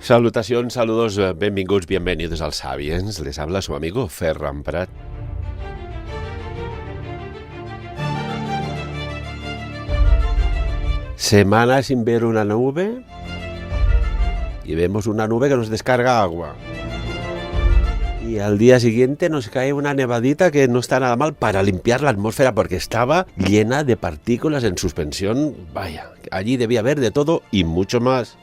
Salutacions, saludos, benvinguts, bienvenidos al Sapiens. Les habla su amigo Ferran Prat. Semana sin ver una nube y vemos una nube que nos descarga agua. Y al día siguiente nos cae una nevadita que no está nada mal para limpiar la atmósfera porque estaba llena de partículas en suspensión. Vaya, allí debía haber de todo y mucho más.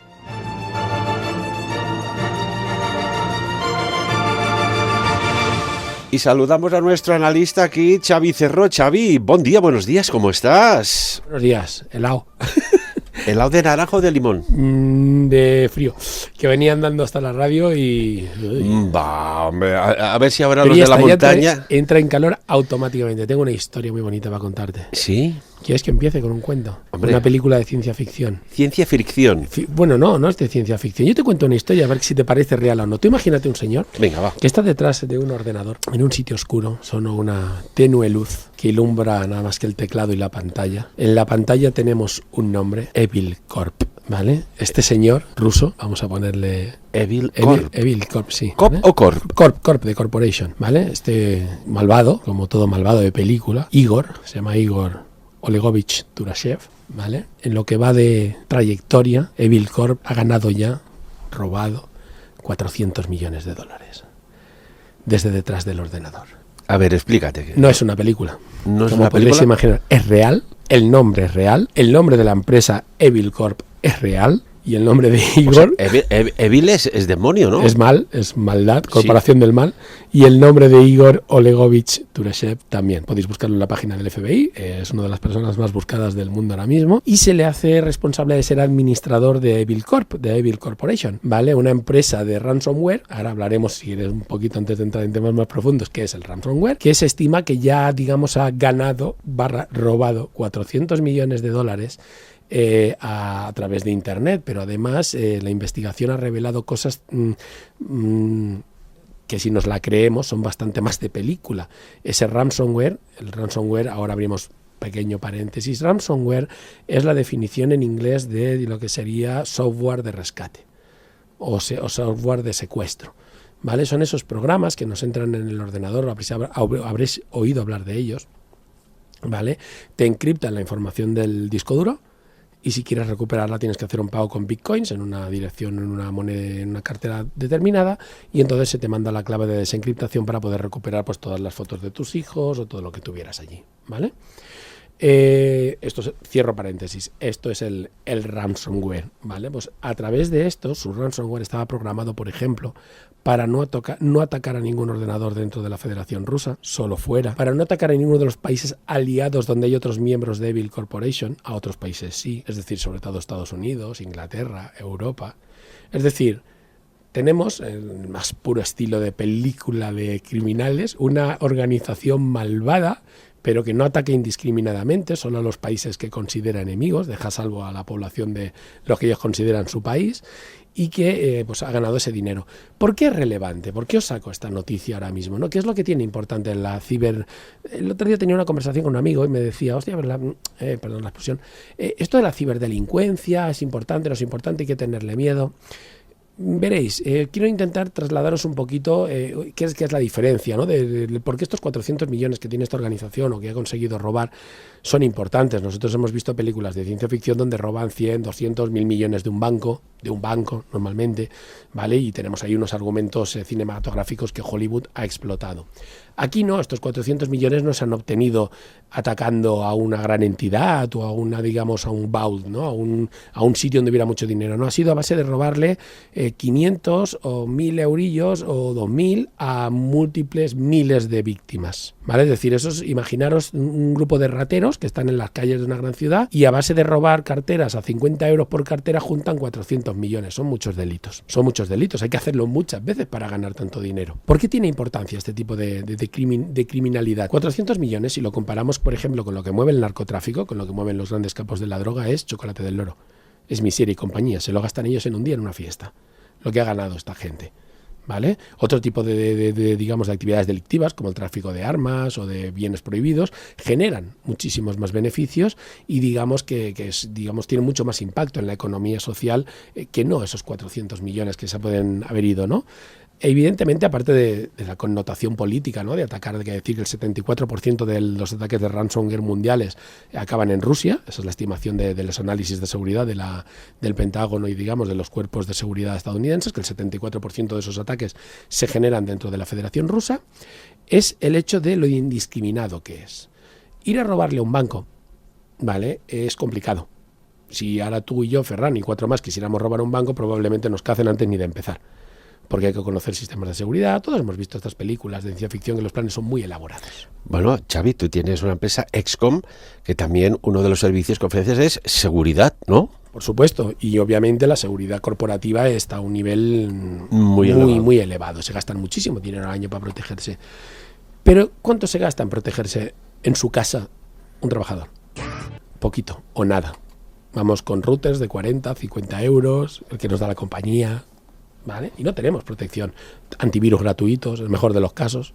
Y saludamos a nuestro analista aquí, Xavi Cerro. Xavi, buen día, buenos días, ¿cómo estás? Buenos días, helado. ¿Helado de naranja o de limón? De frío, que venía andando hasta la radio y... Va, hombre, a ver si ahora los de la montaña... Entra en calor automáticamente. Tengo una historia muy bonita para contarte. ¿Sí? ¿Quieres que empiece con un cuento? Hombre. Una película de ciencia ficción. ¿Ciencia ficción? Bueno, no es de ciencia ficción. Yo te cuento una historia a ver si te parece real o no. Tú imagínate un señor Venga, va. que está detrás de un ordenador en un sitio oscuro, solo una tenue luz que ilumbra nada más que el teclado y la pantalla. En la pantalla tenemos un nombre, Evil Corp, ¿vale? Este señor ruso, vamos a ponerle... Evil Corp. Evil Corp, sí. ¿Cop o Corp? Corp de Corporation, ¿vale? Este malvado, como todo malvado de película, Igor, se llama Igor Olegovich Turashev, ¿vale? En lo que va de trayectoria, Evil Corp ha ganado ya, robado, $400 millones desde detrás del ordenador. A ver, explícate. No es una película. ¿No es Como una podréis película? imaginar, es real, el nombre es real, el nombre de la empresa Evil Corp es real y el nombre de Igor... O sea, Evil es demonio, ¿no? Es mal, es maldad, corporación del mal. Y el nombre de Igor Olegovich Turashev también. Podéis buscarlo en la página del FBI. Es una de las personas más buscadas del mundo ahora mismo. Y se le hace responsable de ser administrador de Evil Corp, de Evil Corporation, ¿vale? Una empresa de ransomware. Ahora hablaremos, si eres un poquito antes de entrar en temas más profundos, qué es el ransomware. Que se estima que ya, digamos, ha ganado, robado $400 millones a través de internet, pero además la investigación ha revelado cosas que si nos la creemos son bastante más de película. Ese ransomware, ahora abrimos pequeño paréntesis, ransomware es la definición en inglés de lo que sería software de rescate o software de secuestro, ¿vale? Son esos programas que nos entran en el ordenador, habréis oído hablar de ellos, ¿vale? Te encriptan la información del disco duro. Y si quieres recuperarla tienes que hacer un pago con bitcoins en una dirección, en una moneda, en una cartera determinada, y entonces se te manda la clave de desencriptación para poder recuperar pues todas las fotos de tus hijos o todo lo que tuvieras allí, ¿vale? Cierro paréntesis, esto es el ransomware, ¿vale? Pues a través de esto, su ransomware estaba programado, por ejemplo, para no atacar a ningún ordenador dentro de la Federación Rusa, solo fuera, para no atacar a ninguno de los países aliados donde hay otros miembros de Evil Corporation, a otros países sí, es decir, sobre todo Estados Unidos, Inglaterra, Europa. Es decir, tenemos, en el más puro estilo de película de criminales, una organización malvada, pero que no ataque indiscriminadamente solo a los países que considera enemigos, deja salvo a la población de los que ellos consideran su país, y que pues ha ganado ese dinero. ¿Por qué es relevante? ¿Por qué os saco esta noticia ahora mismo, ¿no? ¿Qué es lo que tiene importante en la ciber? El otro día tenía una conversación con un amigo y me decía, hostia, perdón la expresión, esto de la ciberdelincuencia es importante, no es importante, hay que tenerle miedo. Veréis, quiero intentar trasladaros un poquito qué es la diferencia, ¿no? De por qué estos 400 millones que tiene esta organización o que ha conseguido robar son importantes. Nosotros hemos visto películas de ciencia ficción donde roban 100, 200, 1000 millones de un banco normalmente, ¿vale? Y tenemos ahí unos argumentos cinematográficos que Hollywood ha explotado. Aquí no, estos 400 millones no se han obtenido atacando a una gran entidad o a a un vault, ¿no? A un sitio donde hubiera mucho dinero. No, ha sido a base de robarle 500 o 1000 eurillos o 2000 a múltiples miles de víctimas, ¿vale? Es decir, imaginaros un grupo de rateros que están en las calles de una gran ciudad y a base de robar carteras a 50 euros por cartera juntan 400 millones. Son muchos delitos. Hay que hacerlo muchas veces para ganar tanto dinero. ¿Por qué tiene importancia este tipo de criminalidad? 400 millones, si lo comparamos, por ejemplo, con lo que mueve el narcotráfico, con lo que mueven los grandes capos de la droga, es chocolate del loro. Es miseria y compañía. Se lo gastan ellos en un día en una fiesta. Lo que ha ganado esta gente, ¿vale? Otro tipo digamos, de actividades delictivas, como el tráfico de armas o de bienes prohibidos, generan muchísimos más beneficios y digamos que tienen mucho más impacto en la economía social que no esos 400 millones que se pueden haber ido, ¿no? Evidentemente, aparte de la connotación política, ¿no? De atacar, de decir que el 74% de los ataques de ransomware mundiales acaban en Rusia, esa es la estimación de los análisis de seguridad del Pentágono y, digamos, de los cuerpos de seguridad estadounidenses, que el 74% de esos ataques se generan dentro de la Federación Rusa, es el hecho de lo indiscriminado que es. Ir a robarle a un banco, ¿vale? Es complicado. Si ahora tú y yo, Ferran y 4 más quisiéramos robar un banco, probablemente nos cacen antes ni de empezar. Porque hay que conocer sistemas de seguridad. Todos hemos visto estas películas de ciencia ficción que los planes son muy elaborados. Bueno, Xavi, tú tienes una empresa Excom que también uno de los servicios que ofreces es seguridad, ¿no? Por supuesto, y obviamente la seguridad corporativa está a un nivel muy elevado. Se gastan muchísimo dinero al año para protegerse. Pero ¿cuánto se gasta en protegerse en su casa un trabajador? Poquito o nada. Vamos con routers de 40, 50 euros, el que nos da la compañía, ¿vale? Y no tenemos protección. Antivirus gratuitos, en el mejor de los casos,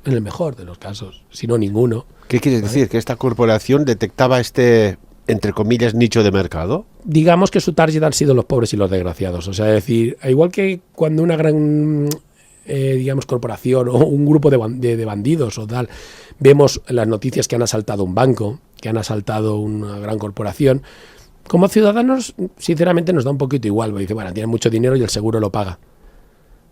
si no ninguno. ¿Qué quieres decir? ¿Que esta corporación detectaba entre comillas, nicho de mercado? Digamos que su target han sido los pobres y los desgraciados. O sea, es decir, igual que cuando una gran, digamos, corporación o un grupo de bandidos o tal, vemos en las noticias que han asaltado un banco, que han asaltado una gran corporación, como ciudadanos, sinceramente nos da un poquito igual. Dice, bueno, tienen mucho dinero y el seguro lo paga.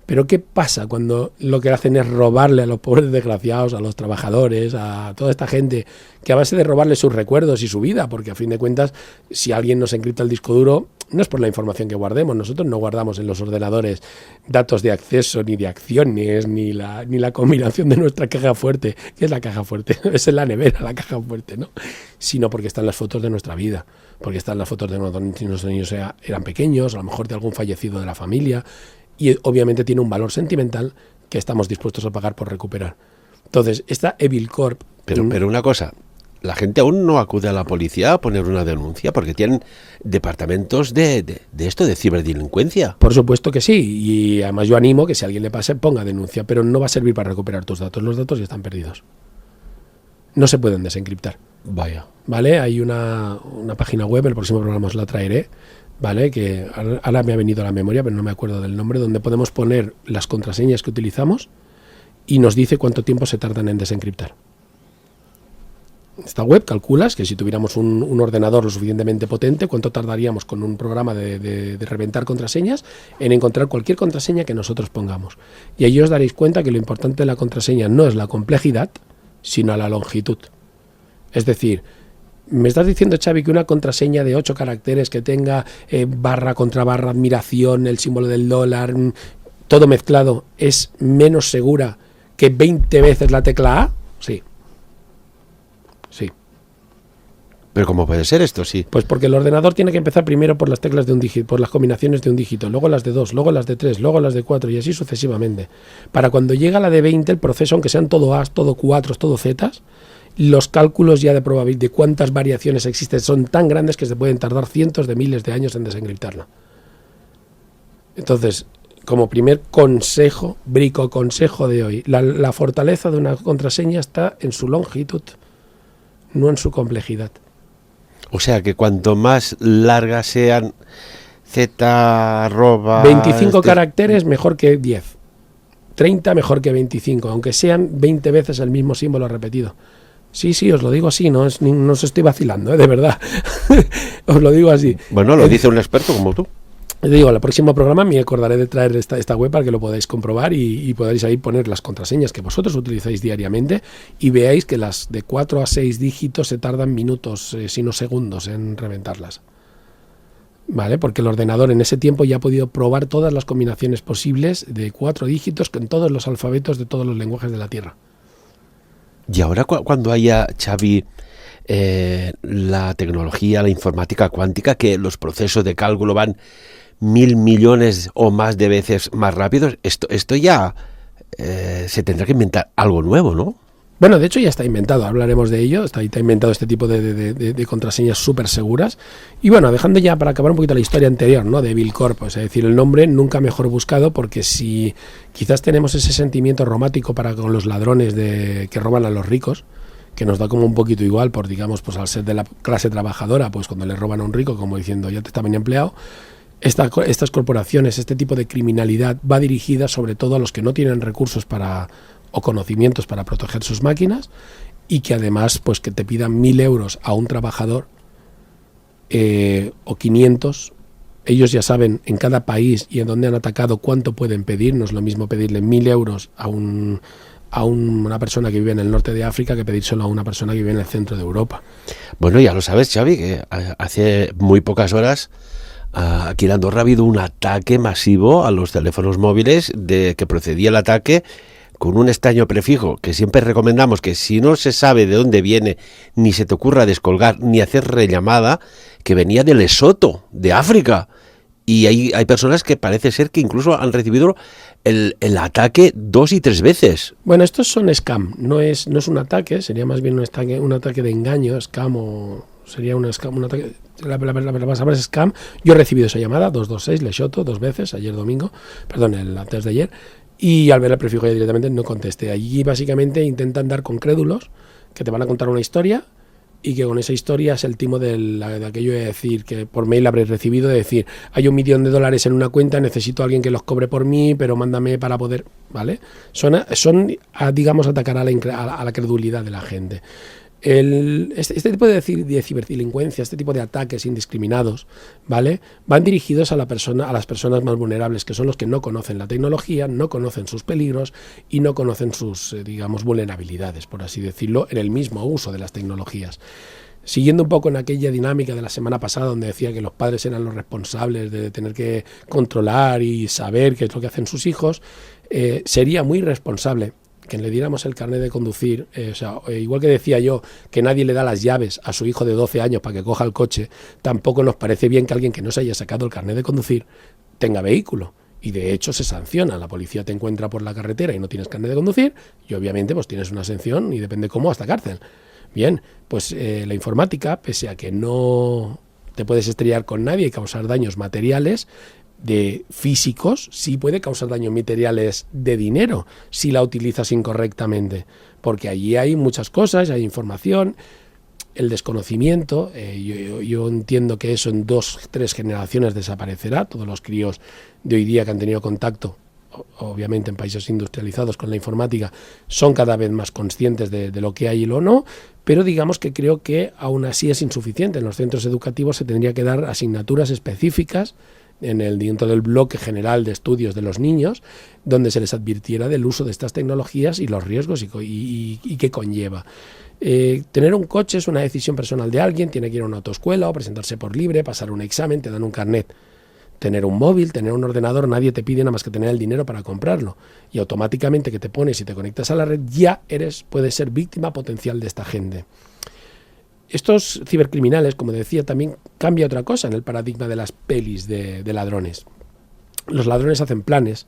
Pero ¿qué pasa cuando lo que hacen es robarle a los pobres desgraciados, a los trabajadores, a toda esta gente, que a base de robarle sus recuerdos y su vida? Porque a fin de cuentas, si alguien nos encripta el disco duro, no es por la información que guardemos. Nosotros no guardamos en los ordenadores datos de acceso, ni de acciones, ni la combinación de nuestra caja fuerte. ¿Qué es la caja fuerte? Es en la nevera la caja fuerte, ¿no? Sino porque están las fotos de nuestra vida, porque están las fotos de cuando nuestros niños eran pequeños, a lo mejor de algún fallecido de la familia. Y obviamente tiene un valor sentimental que estamos dispuestos a pagar por recuperar. Entonces, esta Evil Corp... Pero una cosa, la gente aún no acude a la policía a poner una denuncia porque tienen departamentos de esto, de ciberdelincuencia. Por supuesto que sí, y además yo animo que si a alguien le pase, ponga denuncia, pero no va a servir para recuperar tus datos. Los datos ya están perdidos. No se pueden desencriptar. Vaya. ¿Vale? Hay una página web, el próximo programa os la traeré, ¿vale? Que ahora me ha venido a la memoria, pero no me acuerdo del nombre, donde podemos poner las contraseñas que utilizamos y nos dice cuánto tiempo se tardan en desencriptar. Esta web calculas que si tuviéramos un ordenador lo suficientemente potente, cuánto tardaríamos con un programa de reventar contraseñas en encontrar cualquier contraseña que nosotros pongamos. Y ahí os daréis cuenta que lo importante de la contraseña no es la complejidad, sino la longitud. Es decir, ¿me estás diciendo, Xavi, que una contraseña de 8 caracteres que tenga barra contra barra, admiración, el símbolo del dólar, todo mezclado, es menos segura que 20 veces la tecla A? Sí. Sí. ¿Pero cómo puede ser esto? Sí. Pues porque el ordenador tiene que empezar primero por las teclas de un dígito, por las combinaciones de un dígito, luego las de 2, luego las de 3, luego las de 4 y así sucesivamente. Para cuando llega la de 20, el proceso, aunque sean todo A's, todo 4's, todo Z's, los cálculos ya de probabilidad de cuántas variaciones existen son tan grandes que se pueden tardar cientos de miles de años en desencriptarla. Entonces, como primer consejo, bricoconsejo de hoy, la fortaleza de una contraseña está en su longitud, no en su complejidad. O sea que cuanto más largas sean Z, arroba... 25 caracteres mejor que 10. 30 mejor que 25, aunque sean 20 veces el mismo símbolo repetido. Sí, os lo digo así, no os estoy vacilando, de verdad. Os lo digo así. Bueno, lo dice un experto como tú. Te digo, en el próximo programa me acordaré de traer esta web para que lo podáis comprobar y podáis ahí poner las contraseñas que vosotros utilizáis diariamente y veáis que las de 4 a 6 dígitos se tardan minutos, si no segundos, en reventarlas. ¿Vale? Porque el ordenador en ese tiempo ya ha podido probar todas las combinaciones posibles de 4 dígitos con todos los alfabetos de todos los lenguajes de la Tierra. Y ahora cuando haya, Xavi, la tecnología, la informática cuántica, que los procesos de cálculo van 1.000 millones o más de veces más rápidos, esto ya se tendrá que inventar algo nuevo, ¿no? Bueno, de hecho ya está inventado, hablaremos de ello, está inventado este tipo de contraseñas súper seguras. Y bueno, dejando ya para acabar un poquito la historia anterior, ¿no? De Evil Corp, es decir, el nombre nunca mejor buscado, porque si quizás tenemos ese sentimiento romántico para con los ladrones que roban a los ricos, que nos da como un poquito igual, por digamos, pues al ser de la clase trabajadora, pues cuando le roban a un rico, como diciendo, ya te está bien empleado. Estas corporaciones, este tipo de criminalidad va dirigida sobre todo a los que no tienen recursos o conocimientos para proteger sus máquinas, y que además pues que te pidan 1.000 euros a un trabajador o 500. Ellos ya saben en cada país y en donde han atacado cuánto pueden pedir. No es lo mismo pedirle 1.000 euros a una persona que vive en el norte de África que pedírselo a una persona que vive en el centro de Europa. Bueno, ya lo sabes, Xavi, que hace muy pocas horas aquí en Andorra ha habido un ataque masivo a los teléfonos móviles, que procedía el ataque con un extraño prefijo que siempre recomendamos, que si no se sabe de dónde viene, ni se te ocurra descolgar ni hacer rellamada, que venía de Lesoto, de África. Y hay personas que parece ser que incluso han recibido el ataque 2 y 3 veces. Bueno, estos son scam, no es un ataque, sería más bien un ataque de engaño, scam, o sería un ataque. La palabra es scam. Yo he recibido esa llamada, 226, Lesoto, 2 veces, antes de ayer. Y al ver el prefijo ya directamente no contesté. Allí básicamente intentan dar con crédulos que te van a contar una historia, y que con esa historia es el timo de aquello de decir que por mail habréis recibido, de decir, hay $1 millón en una cuenta, necesito a alguien que los cobre por mí, pero mándame para poder, ¿vale? Son digamos, atacar a la credulidad de la gente. Este tipo de ciberdelincuencia, este tipo de ataques indiscriminados, ¿vale?, van dirigidos a las personas más vulnerables, que son los que no conocen la tecnología, no conocen sus peligros y no conocen sus, digamos, vulnerabilidades, por así decirlo, en el mismo uso de las tecnologías. Siguiendo un poco en aquella dinámica de la semana pasada, donde decía que los padres eran los responsables de tener que controlar y saber qué es lo que hacen sus hijos, sería muy irresponsable que le diéramos el carnet de conducir, igual que decía yo que nadie le da las llaves a su hijo de 12 años para que coja el coche, tampoco nos parece bien que alguien que no se haya sacado el carnet de conducir tenga vehículo. Y de hecho se sanciona, la policía te encuentra por la carretera y no tienes carnet de conducir, y obviamente pues tienes una sanción, y depende cómo, hasta cárcel. Bien, pues la informática, pese a que no te puedes estrellar con nadie y causar daños materiales de físicos, sí puede causar daños materiales de dinero si la utilizas incorrectamente, porque allí hay muchas cosas, hay información, el desconocimiento. Yo entiendo que eso en 2-3 generaciones desaparecerá. Todos los críos de hoy día que han tenido contacto, obviamente en países industrializados, con la informática, son cada vez más conscientes de lo que hay y lo no, pero digamos que creo que aún así es insuficiente. En los centros educativos se tendría que dar asignaturas específicas dentro del bloque general de estudios de los niños, donde se les advirtiera del uso de estas tecnologías y los riesgos y qué conlleva. Tener un coche es una decisión personal de alguien, tiene que ir a una autoescuela o presentarse por libre, pasar un examen, te dan un carnet. Tener un móvil, tener un ordenador, nadie te pide nada más que tener el dinero para comprarlo, y automáticamente que te pones y te conectas a la red ya puedes ser víctima potencial de esta gente. Estos cibercriminales, como decía, también cambia otra cosa en el paradigma de las pelis de ladrones. Los ladrones hacen planes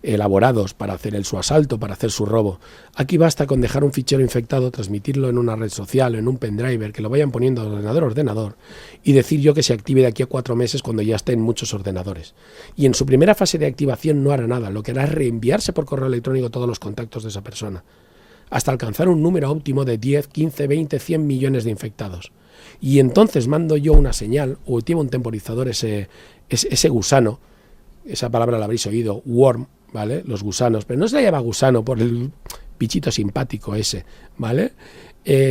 elaborados para hacer su asalto, para hacer su robo. Aquí basta con dejar un fichero infectado, transmitirlo en una red social o en un pendrive, que lo vayan poniendo de ordenador a ordenador, y decir yo que se active de aquí a 4 meses cuando ya esté en muchos ordenadores. Y en su primera fase de activación no hará nada, lo que hará es reenviarse por correo electrónico todos los contactos de esa persona, hasta alcanzar un número óptimo de 10, 15, 20, 100 millones de infectados. Y entonces mando yo una señal, o activo un temporizador ese gusano, esa palabra la habréis oído, worm, ¿vale? Los gusanos, pero no se le llama gusano por el bichito simpático ese, ¿vale?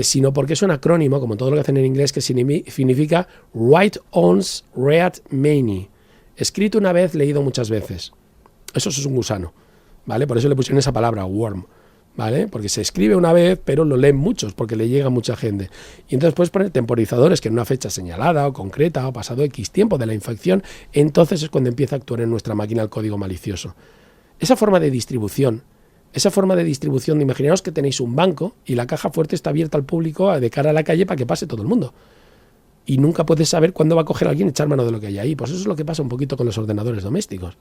Sino porque es un acrónimo, como todo lo que hacen en inglés, que significa Right Ons Read Many. Escrito una vez, leído muchas veces. Eso es un gusano, ¿vale? Por eso le pusieron esa palabra, worm, ¿vale? Porque se escribe una vez, pero lo leen muchos, porque le llega a mucha gente. Y entonces puedes poner temporizadores que en una fecha señalada o concreta o pasado X tiempo de la infección, entonces es cuando empieza a actuar en nuestra máquina el código malicioso. Esa forma de distribución, imaginaos que tenéis un banco y la caja fuerte está abierta al público de cara a la calle para que pase todo el mundo. Y nunca puedes saber cuándo va a coger a alguien y echar mano de lo que hay ahí. Pues eso es lo que pasa un poquito con los ordenadores domésticos.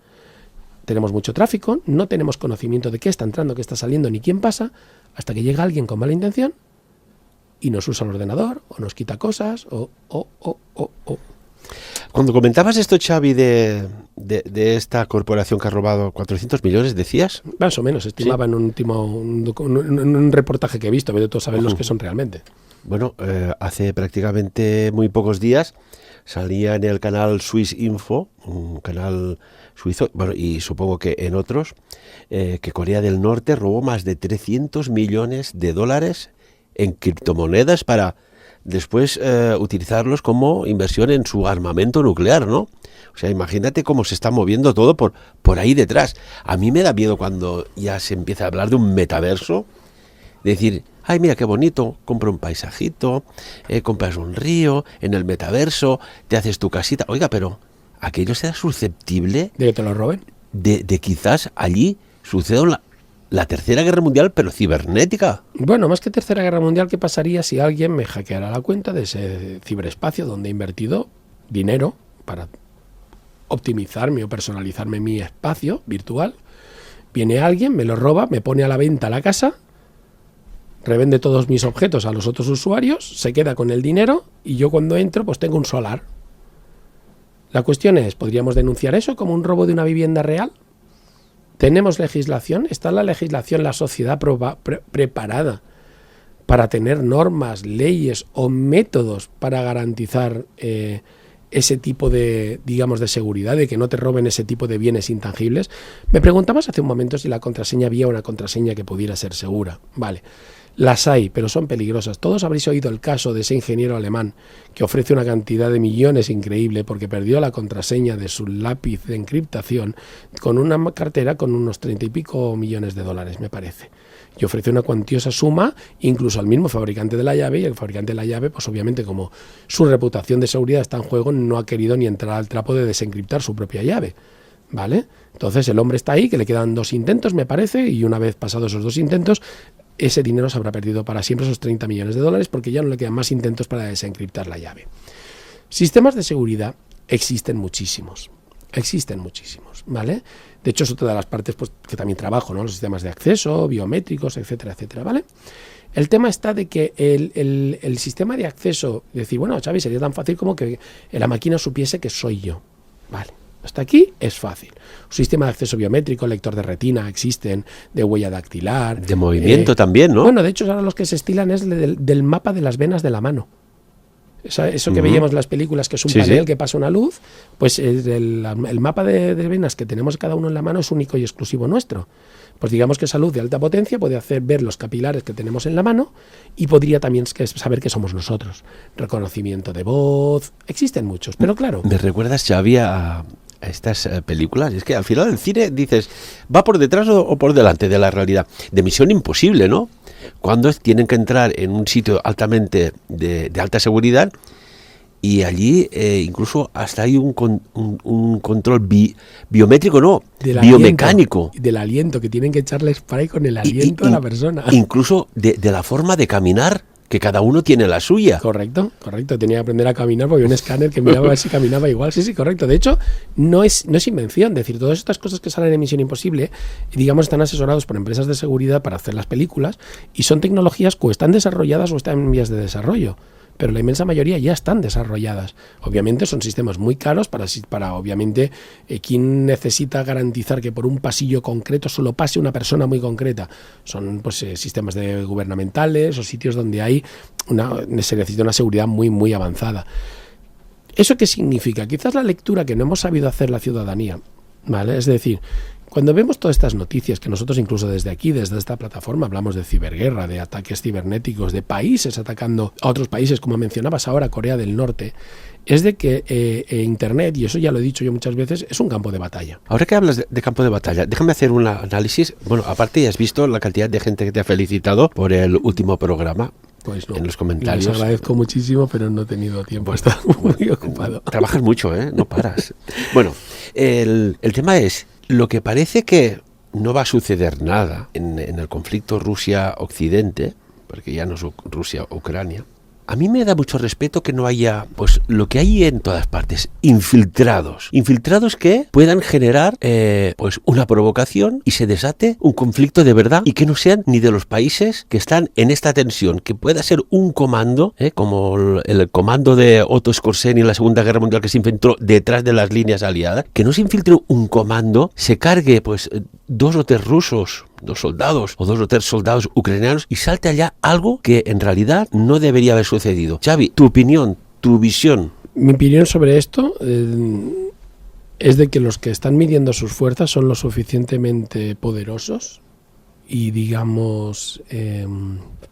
tenemos mucho tráfico, no tenemos conocimiento de qué está entrando, qué está saliendo, ni quién pasa, hasta que llega alguien con mala intención y nos usa el ordenador, o nos quita cosas, o. Cuando comentabas esto, Xavi, de esta corporación que ha robado 400 millones, ¿decías? Más o menos, estimaba en un reportaje que he visto, pero todos saben los que son realmente. Bueno, hace prácticamente muy pocos días salía en el canal Swiss Info, un canal suizo, bueno, y supongo que en otros, que Corea del Norte robó más de 300 millones de dólares en criptomonedas para después utilizarlos como inversión en su armamento nuclear, ¿no? O sea, imagínate cómo se está moviendo todo por ahí detrás. A mí me da miedo cuando ya se empieza a hablar de un metaverso, decir, ay, mira qué bonito, compra un paisajito, compras un río, en el metaverso, te haces tu casita. Oiga, pero aquello será susceptible ¿De que te lo roben? de quizás allí suceda la Tercera Guerra Mundial, pero cibernética. Bueno, más que Tercera Guerra Mundial, ¿qué pasaría si alguien me hackeara la cuenta de ese ciberespacio donde he invertido dinero para optimizarme o personalizarme mi espacio virtual? Viene alguien, me lo roba, me pone a la venta la casa, revende todos mis objetos a los otros usuarios, se queda con el dinero y yo cuando entro pues tengo un solar. La cuestión es, ¿podríamos denunciar eso como un robo de una vivienda real? ¿Tenemos legislación? ¿Está la legislación, la sociedad preparada para tener normas, leyes o métodos para garantizar ese tipo de, digamos, de seguridad, de que no te roben ese tipo de bienes intangibles? Me preguntabas hace un momento si la contraseña había una contraseña que pudiera ser segura. Vale, las hay, pero son peligrosas. Todos habréis oído el caso de ese ingeniero alemán que ofrece una cantidad de millones increíble porque perdió la contraseña de su lápiz de encriptación con una cartera con unos 30 y pico millones de dólares, me parece. Y ofrece una cuantiosa suma incluso al mismo fabricante de la llave, y el fabricante de la llave, pues obviamente como su reputación de seguridad está en juego, no ha querido ni entrar al trapo de desencriptar su propia llave. ¿Vale? Entonces el hombre está ahí, que le quedan 2 intentos, me parece, y una vez pasados esos 2 intentos, ese dinero se habrá perdido para siempre, esos 30 millones de dólares, porque ya no le quedan más intentos para desencriptar la llave. Sistemas de seguridad existen muchísimos, ¿vale? De hecho, es otra de las partes pues, que también trabajo, ¿no? Los sistemas de acceso, biométricos, etcétera, etcétera, ¿vale? El tema está de que el sistema de acceso, decir, bueno, Xavi, sería tan fácil como que la máquina supiese que soy yo, ¿vale? Hasta aquí es fácil. Un sistema de acceso biométrico, lector de retina, existen, de huella dactilar. De movimiento también, ¿no? Bueno, de hecho, ahora los que se estilan es del mapa de las venas de la mano. Eso que veíamos en las películas, que es un panel que pasa una luz, pues el mapa de venas que tenemos cada uno en la mano es único y exclusivo nuestro. Pues digamos que esa luz de alta potencia puede hacer ver los capilares que tenemos en la mano y podría también saber que somos nosotros. Reconocimiento de voz, existen muchos, pero claro. ¿Me recuerdas, Xavi, a estas películas? Es que al final del cine dices, ¿va por detrás o por delante de la realidad? De Misión Imposible, ¿no? Cuando tienen que entrar en un sitio altamente de alta seguridad y allí incluso hasta hay un control biométrico, no, biomecánico. Del aliento, que tienen que echarle spray con el aliento a la persona. Incluso de la forma de caminar, que cada uno tiene la suya. Correcto. Tenía que aprender a caminar porque había un escáner que miraba a ver si caminaba igual. Sí, correcto. De hecho, no es invención. Es decir, todas estas cosas que salen en Misión Imposible, digamos, están asesorados por empresas de seguridad para hacer las películas y son tecnologías que o están desarrolladas o están en vías de desarrollo. Pero la inmensa mayoría ya están desarrolladas. Obviamente son sistemas muy caros para obviamente, quien necesita garantizar que por un pasillo concreto solo pase una persona muy concreta. Son pues sistemas gubernamentales o sitios donde se necesita una seguridad muy, muy avanzada. ¿Eso qué significa? Quizás la lectura que no hemos sabido hacer la ciudadanía, ¿vale? Es decir, cuando vemos todas estas noticias, que nosotros incluso desde aquí, desde esta plataforma, hablamos de ciberguerra, de ataques cibernéticos, de países atacando a otros países, como mencionabas ahora, Corea del Norte, es de que Internet, y eso ya lo he dicho yo muchas veces, es un campo de batalla. Ahora que hablas de campo de batalla, déjame hacer un análisis. Bueno, aparte ya has visto la cantidad de gente que te ha felicitado por el último programa. Pues no, en los comentarios. Les agradezco muchísimo, pero no he tenido tiempo, he estado muy ocupado. Trabajas mucho, no paras. Bueno, el tema es, lo que parece que no va a suceder nada en el conflicto Rusia-Occidente, porque ya no es Rusia-Ucrania, A mí me da mucho respeto que no haya, pues lo que hay en todas partes, infiltrados. Infiltrados que puedan generar pues una provocación y se desate un conflicto de verdad y que no sean ni de los países que están en esta tensión, que pueda ser un comando, como el comando de Otto Skorzeny en la Segunda Guerra Mundial que se infiltró detrás de las líneas aliadas, que no se infiltre un comando, se cargue pues 2 o 3 rusos, 2 soldados o 2 o 3 soldados ucranianos y salte allá algo que en realidad no debería haber sucedido. Xavi, tu opinión, tu visión. Mi opinión sobre esto es de que los que están midiendo sus fuerzas son lo suficientemente poderosos y digamos,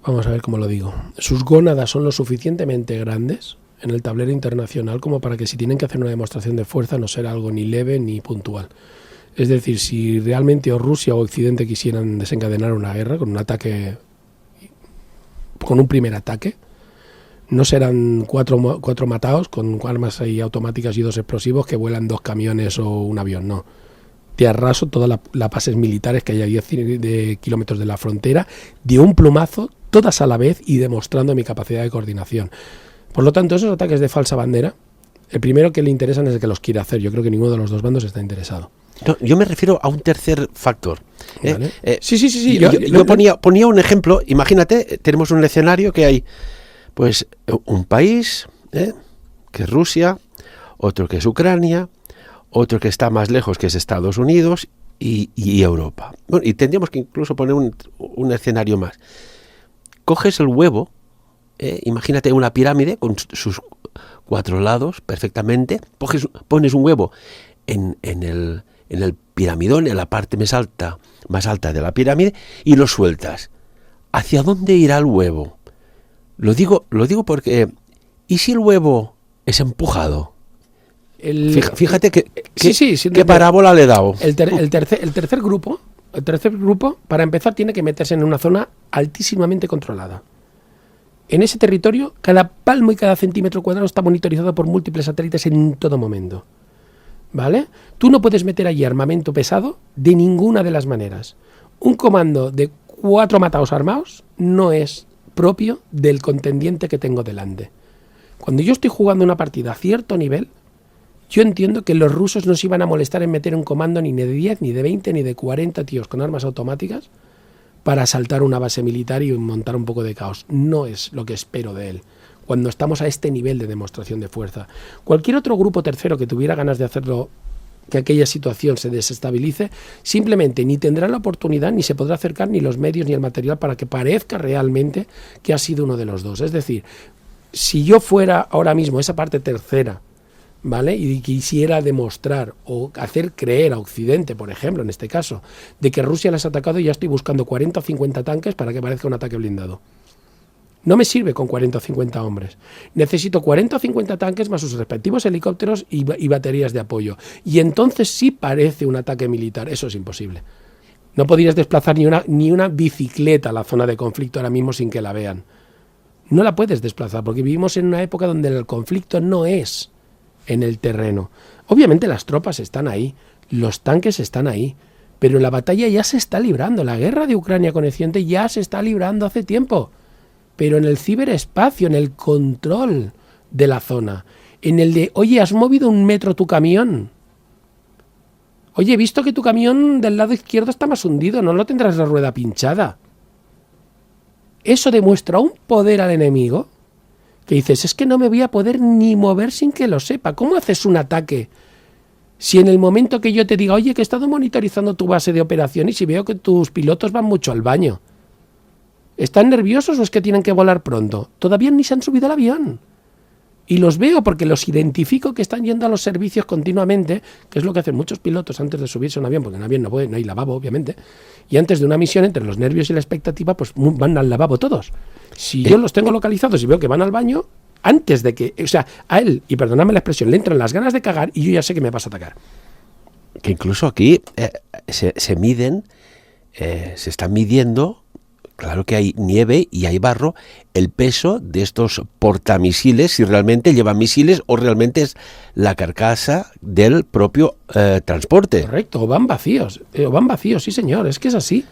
vamos a ver cómo lo digo, sus gónadas son lo suficientemente grandes en el tablero internacional como para que si tienen que hacer una demostración de fuerza no será algo ni leve ni puntual. Es decir, si realmente o Rusia o Occidente quisieran desencadenar una guerra con un ataque, con un primer ataque, no serán cuatro mataos con armas ahí automáticas y 2 explosivos que vuelan 2 camiones o un avión, no. Te arraso todas las bases militares que hay a 10 kilómetros de la frontera, de un plumazo, todas a la vez y demostrando mi capacidad de coordinación. Por lo tanto, esos ataques de falsa bandera, el primero que le interesan es el que los quiere hacer. Yo creo que ninguno de los 2 bandos está interesado. No, yo me refiero a un tercer factor. Vale. Sí. Yo ponía un ejemplo. Imagínate, tenemos un escenario que hay pues un país, que es Rusia, otro que es Ucrania, otro que está más lejos que es Estados Unidos y Europa. Bueno, y tendríamos que incluso poner un escenario más. Coges el huevo, imagínate una pirámide con sus 4 lados perfectamente, pones un huevo en el piramidón, en la parte más alta de la pirámide, y lo sueltas. ¿Hacia dónde irá el huevo? Lo digo porque, ¿y si el huevo es empujado? Fíjate qué parábola le he dado. El tercer grupo, para empezar, tiene que meterse en una zona altísimamente controlada. En ese territorio, cada palmo y cada centímetro cuadrado está monitorizado por múltiples satélites en todo momento. ¿Vale? Tú no puedes meter allí armamento pesado de ninguna de las maneras. Un comando de 4 mataos armados no es propio del contendiente que tengo delante. Cuando yo estoy jugando una partida a cierto nivel, yo entiendo que los rusos no se iban a molestar en meter un comando ni de 10, ni de 20, ni de 40 tíos con armas automáticas para asaltar una base militar y montar un poco de caos. No es lo que espero de él cuando estamos a este nivel de demostración de fuerza. Cualquier otro grupo tercero que tuviera ganas de hacerlo, que aquella situación se desestabilice, simplemente ni tendrá la oportunidad, ni se podrá acercar ni los medios ni el material para que parezca realmente que ha sido uno de los dos. Es decir, si yo fuera ahora mismo esa parte tercera, ¿vale?, y quisiera demostrar o hacer creer a Occidente, por ejemplo, en este caso, de que Rusia les ha atacado, y ya estoy buscando 40 o 50 tanques para que parezca un ataque blindado. No me sirve con 40 o 50 hombres. Necesito 40 o 50 tanques más sus respectivos helicópteros y baterías de apoyo. Y entonces sí parece un ataque militar. Eso es imposible. No podrías desplazar ni una bicicleta a la zona de conflicto ahora mismo sin que la vean. No la puedes desplazar porque vivimos en una época donde el conflicto no es en el terreno. Obviamente las tropas están ahí, los tanques están ahí, pero la batalla ya se está librando. La guerra de Ucrania con Occidente ya se está librando hace tiempo. Pero en el ciberespacio, en el control de la zona, en el de, oye, ¿has movido 1 metro tu camión? Oye, he visto que tu camión del lado izquierdo está más hundido, no lo tendrás la rueda pinchada. Eso demuestra un poder al enemigo que dices, es que no me voy a poder ni mover sin que lo sepa. ¿Cómo haces un ataque si en el momento que yo te diga, oye, que he estado monitorizando tu base de operaciones y veo que tus pilotos van mucho al baño? ¿Están nerviosos o es que tienen que volar pronto? Todavía ni se han subido al avión. Y los veo porque los identifico que están yendo a los servicios continuamente, que es lo que hacen muchos pilotos antes de subirse a un avión, porque en un avión no hay lavabo, obviamente. Y antes de una misión, entre los nervios y la expectativa, pues van al lavabo todos. Si yo los tengo localizados y veo que van al baño, antes de que, o sea, a él, y perdóname la expresión, le entran las ganas de cagar y yo ya sé que me vas a atacar. Que incluso aquí se miden, se están midiendo. Claro que hay nieve y hay barro, el peso de estos portamisiles, si realmente llevan misiles o realmente es la carcasa del propio transporte. Correcto, o van vacíos, sí señor, es que es así.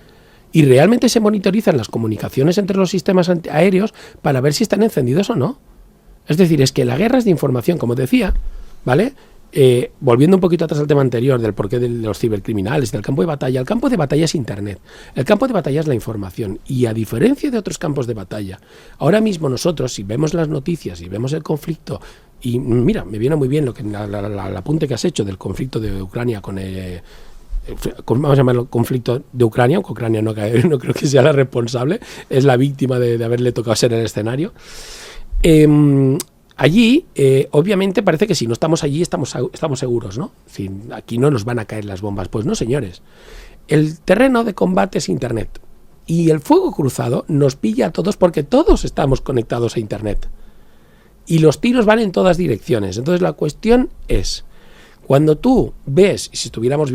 Y realmente se monitorizan las comunicaciones entre los sistemas aéreos para ver si están encendidos o no. Es decir, es que la guerra es de información, como decía, ¿vale? Volviendo un poquito atrás al tema anterior del porqué de los cibercriminales, del campo de batalla, el campo de batalla es Internet, el campo de batalla es la información, y a diferencia de otros campos de batalla, ahora mismo nosotros, si vemos las noticias y vemos el conflicto, y mira, me viene muy bien lo que el apunte que has hecho del conflicto de Ucrania con vamos a llamarlo conflicto de Ucrania, aunque Ucrania no creo que sea la responsable, es la víctima de haberle tocado ser el escenario. Allí, obviamente, parece que si no estamos allí estamos seguros, ¿no? Si aquí no nos van a caer las bombas. Pues no, señores. El terreno de combate es Internet. Y el fuego cruzado nos pilla a todos porque todos estamos conectados a Internet. Y los tiros van en todas direcciones. Entonces la cuestión es, cuando tú ves, si tuviéramos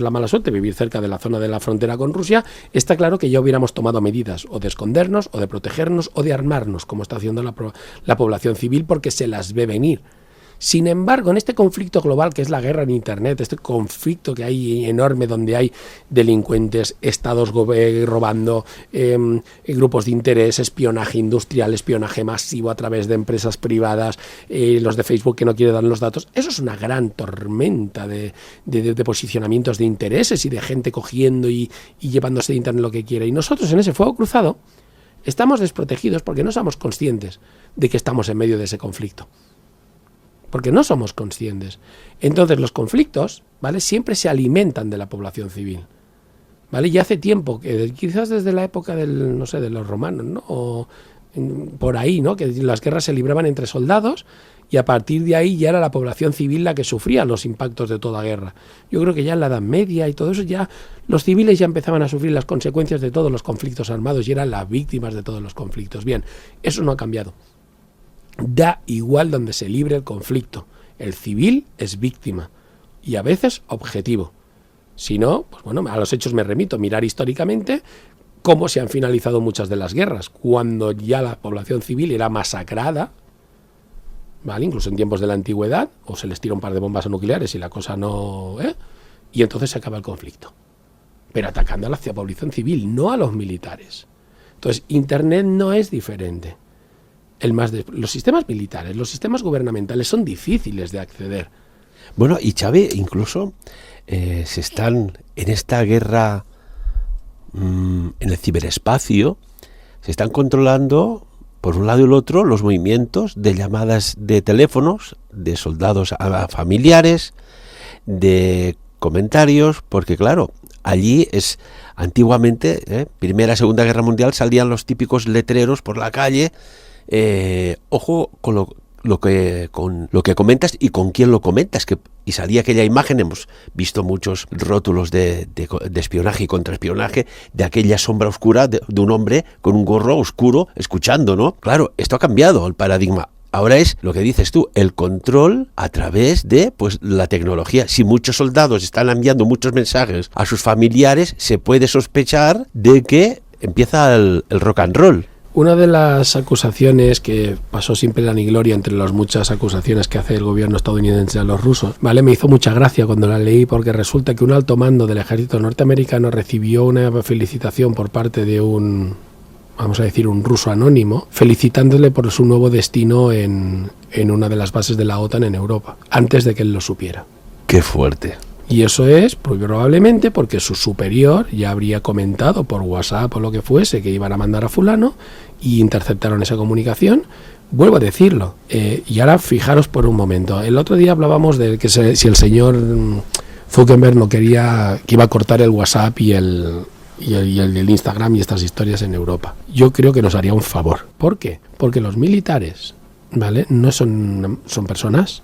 la mala suerte de vivir cerca de la zona de la frontera con Rusia, está claro que ya hubiéramos tomado medidas o de escondernos, o de protegernos, o de armarnos, como está haciendo la población civil, porque se las ve venir. Sin embargo, en este conflicto global que es la guerra en Internet, este conflicto que hay enorme donde hay delincuentes, estados robando, grupos de interés, espionaje industrial, espionaje masivo a través de empresas privadas, los de Facebook que no quieren dar los datos, eso es una gran tormenta de posicionamientos de intereses y de gente cogiendo y llevándose de Internet lo que quiere. Y nosotros en ese fuego cruzado estamos desprotegidos porque no somos conscientes de que estamos en medio de ese conflicto. Porque no somos conscientes. Entonces los conflictos, ¿vale?, siempre se alimentan de la población civil, ¿vale? Y hace tiempo, quizás desde la época de los romanos, ¿no?, o por ahí, ¿no?, que las guerras se libraban entre soldados y a partir de ahí ya era la población civil la que sufría los impactos de toda guerra. Yo creo que ya en la Edad Media y todo eso ya los civiles ya empezaban a sufrir las consecuencias de todos los conflictos armados y eran las víctimas de todos los conflictos. Bien, eso no ha cambiado. Da igual donde se libre el conflicto. El civil es víctima y a veces objetivo. Si no, pues bueno, a los hechos me remito. Mirar históricamente cómo se han finalizado muchas de las guerras, cuando ya la población civil era masacrada, ¿vale?, incluso en tiempos de la antigüedad, o se les tira un par de bombas nucleares y la cosa no... y entonces se acaba el conflicto. Pero atacando a la población civil, no a los militares. Entonces, Internet no es diferente. Los sistemas militares, los sistemas gubernamentales son difíciles de acceder. Bueno, y Xavi, incluso se están en esta guerra en el ciberespacio, se están controlando por un lado y el otro los movimientos de llamadas de teléfonos de soldados a familiares, de comentarios, porque claro, allí es antiguamente, Primera, Segunda Guerra Mundial, salían los típicos letreros por la calle. Ojo con lo que comentas y con quién lo comentas, y salía aquella imagen. Hemos visto muchos rótulos de espionaje y contraespionaje, de aquella sombra oscura de un hombre con un gorro oscuro escuchando, ¿no? Claro, esto ha cambiado el paradigma. Ahora es lo que dices tú, el control a través de la tecnología. Si muchos soldados están enviando muchos mensajes a sus familiares, se puede sospechar de que empieza el rock and roll. Una de las acusaciones que pasó sin pena ni gloria entre las muchas acusaciones que hace el gobierno estadounidense a los rusos, ¿vale?, me hizo mucha gracia cuando la leí, porque resulta que un alto mando del ejército norteamericano recibió una felicitación por parte de un ruso anónimo, felicitándole por su nuevo destino en una de las bases de la OTAN en Europa, antes de que él lo supiera. ¡Qué fuerte! Y eso es probablemente porque su superior ya habría comentado por WhatsApp o lo que fuese que iban a mandar a fulano y interceptaron esa comunicación. Vuelvo a decirlo. Y ahora fijaros por un momento. El otro día hablábamos de que si el señor Zuckerberg no quería, que iba a cortar el WhatsApp y el Instagram y estas historias en Europa. Yo creo que nos haría un favor. ¿Por qué? Porque los militares, ¿vale?, no son personas.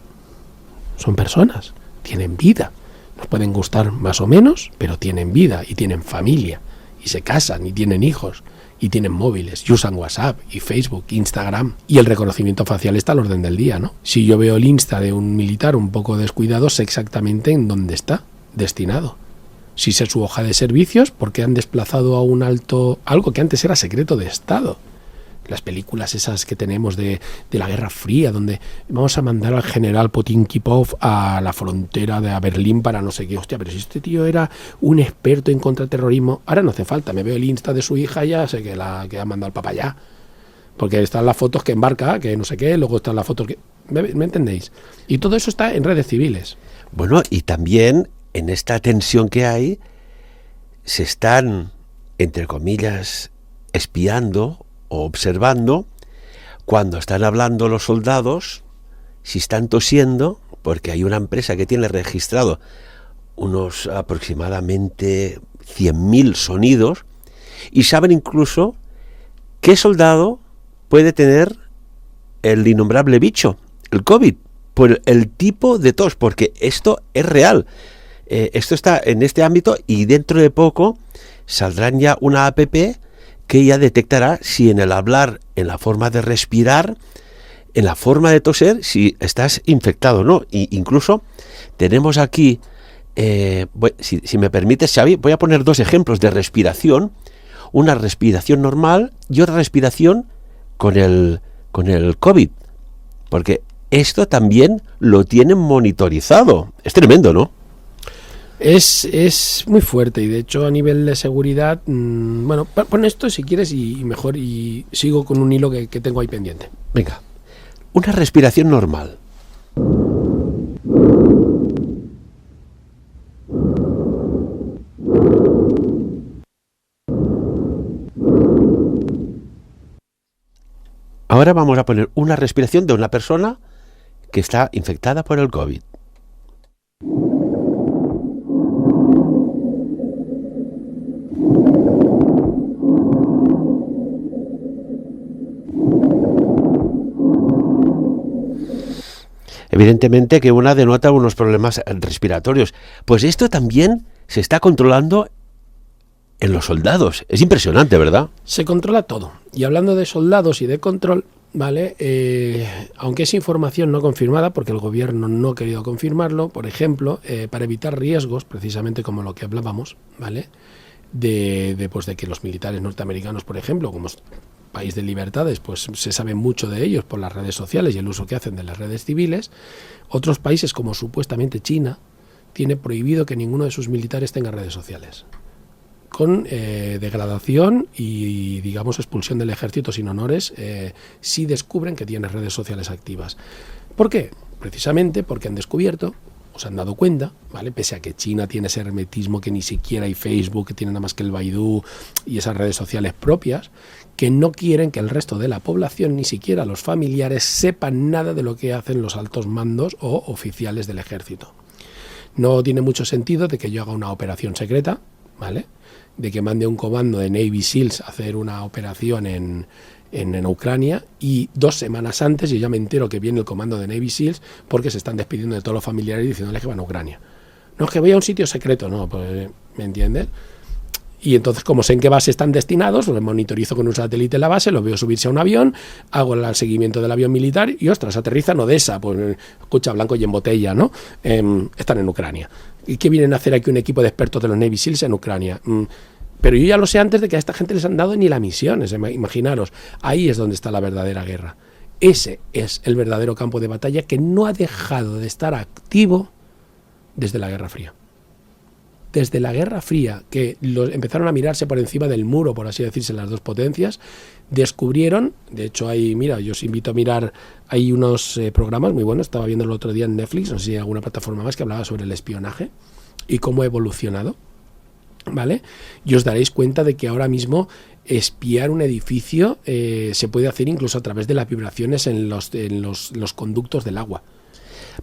Son personas. Tienen vida. Nos pueden gustar más o menos, pero tienen vida y tienen familia y se casan y tienen hijos y tienen móviles y usan WhatsApp y Facebook, Instagram, y el reconocimiento facial está al orden del día, ¿no? Si yo veo el Insta de un militar un poco descuidado, sé exactamente en dónde está destinado. Si sé su hoja de servicios, porque han desplazado a un alto, algo que antes era secreto de Estado. las películas esas que tenemos de la Guerra Fría, donde vamos a mandar al general Potinkipov a la frontera de Berlín para no sé qué. Hostia, pero si este tío era un experto en contraterrorismo, ahora no hace falta, me veo el Insta de su hija, ya sé que ha mandado al papá ya. Porque están las fotos que embarca, que no sé qué, luego están las fotos que... ¿Me entendéis? Y todo eso está en redes civiles. Bueno, y también en esta tensión que hay, se están, entre comillas, espiando o observando cuando están hablando los soldados, si están tosiendo, porque hay una empresa que tiene registrado unos aproximadamente 100.000 sonidos, y saben incluso qué soldado puede tener el innombrable bicho, el COVID, por el tipo de tos, porque esto es real. Esto está en este ámbito y dentro de poco saldrán ya una app que ya detectará si en el hablar, en la forma de respirar, en la forma de toser, si estás infectado o no. Y incluso tenemos aquí, si me permites, Xavi, voy a poner 2 ejemplos de respiración. Una respiración normal y otra respiración con el COVID. Porque esto también lo tienen monitorizado. Es tremendo, ¿no? Es muy fuerte y de hecho a nivel de seguridad, bueno, pon esto si quieres y mejor y sigo con un hilo que tengo ahí pendiente. Venga, una respiración normal. Ahora vamos a poner una respiración de una persona que está infectada por el COVID. Evidentemente que una denota unos problemas respiratorios. Pues esto también se está controlando en los soldados. Es impresionante, ¿verdad? Se controla todo. Y hablando de soldados y de control, ¿vale? Aunque es información no confirmada, porque el gobierno no ha querido confirmarlo, por ejemplo, para evitar riesgos, precisamente como lo que hablábamos, ¿vale? De que los militares norteamericanos, por ejemplo, como país de libertades, pues se sabe mucho de ellos por las redes sociales y el uso que hacen de las redes civiles. Otros países, como supuestamente China, tiene prohibido que ninguno de sus militares tenga redes sociales, con degradación y, digamos, expulsión del ejército sin honores si descubren que tiene redes sociales activas. ¿Por qué? Precisamente porque han descubierto, o se han dado cuenta, ¿vale? Pese a que China tiene ese hermetismo que ni siquiera hay Facebook, que tiene nada más que el Baidu y esas redes sociales propias, que no quieren que el resto de la población, ni siquiera los familiares, sepan nada de lo que hacen los altos mandos o oficiales del ejército. No tiene mucho sentido de que yo haga una operación secreta, ¿vale? De que mande un comando de Navy SEALs a hacer una operación en Ucrania y 2 semanas antes yo ya me entero que viene el comando de Navy SEALs porque se están despidiendo de todos los familiares y diciéndoles que van a Ucrania. No, es que voy a un sitio secreto, no, pues, ¿me entiendes? Y entonces, como sé en qué base están destinados, los monitorizo con un satélite en la base, los veo subirse a un avión, hago el seguimiento del avión militar y, ostras, aterrizan Odessa, pues, escucha, blanco y en botella, ¿no? Están en Ucrania. ¿Y qué vienen a hacer aquí un equipo de expertos de los Navy SEALs en Ucrania? Pero yo ya lo sé antes de que a esta gente les han dado ni la misión, imaginaros, ahí es donde está la verdadera guerra. Ese es el verdadero campo de batalla que no ha dejado de estar activo desde la Guerra Fría. Desde la Guerra Fría, que empezaron a mirarse por encima del muro, por así decirse, las dos potencias, descubrieron, de hecho yo os invito a mirar, hay unos programas muy buenos, estaba viendo el otro día en Netflix, no sé si hay alguna plataforma más, que hablaba sobre el espionaje y cómo ha evolucionado, ¿vale? Y os daréis cuenta de que ahora mismo espiar un edificio se puede hacer incluso a través de las vibraciones en los conductos del agua.